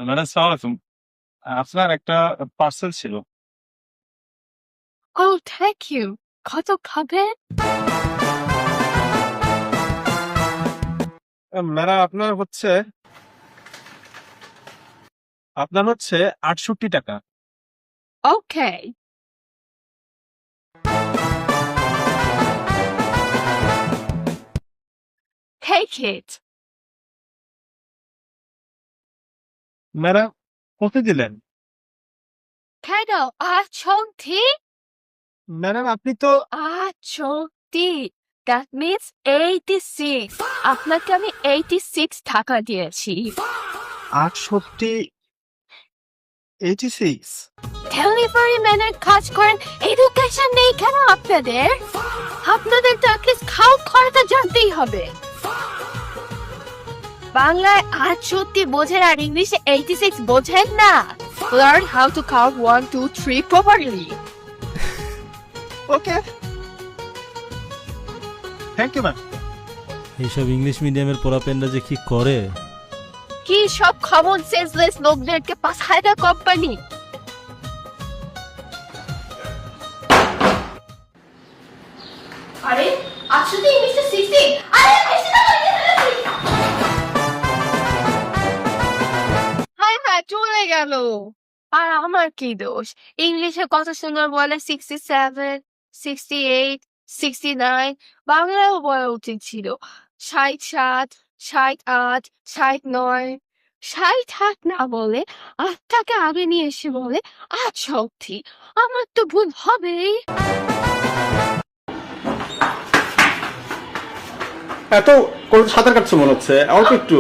Madam সালাম আলাইকুম। আপনার একটা পার্সেল ছিল। Oh, thank you. কত খাবেন? ম্যাডাম আপনার হচ্ছে ৬৮ টাকা। Okay. Take it. ম্যাডাম কত দিলেন? কেন? আচন্তি? ম্যাডাম আপনি তো আচন্তি। That means 86. আপনাকে আমি 86 টাকা দিয়েছি। ৬৮, 86। ডেলিভারি ম্যানের কাজ করেন, এডুকেশন নেই কেন আপনাদের? আপনাদের তো অ্যাটলিস্ট কাউন্ট করাটা জানতেই হবে। বাংলায় 68 বোঝেন আর ইংলিশে 86 বোঝেন না। Learn how to count 1, 2, 3 properly. Okay, thank you ma'am. এইসব ইংলিশ মিডিয়ামের পোলাপেনরা যে কি করে। কি সব কমন সেন্সলেস লোকদেরকে পাঠায় না কোম্পানি। আরে আসলে ইংলিশে 60। আরে বেশি টাকা দিয়ে ফেলেছি। হায় হায় চলে গেল। আর আমার কি দোষ? ইংলিশে কত সুন্দর বলে 67, 68, 69। বাংলায়ও বলা উচিত ছিল 67, 68, 69। 68 না বলে 8টাকে আগে নিয়ে এসে বলে 68। আমার তো ভুল হবেই। এত কোন সাঁতার কাটছো মনে হচ্ছে, অল্প একটু।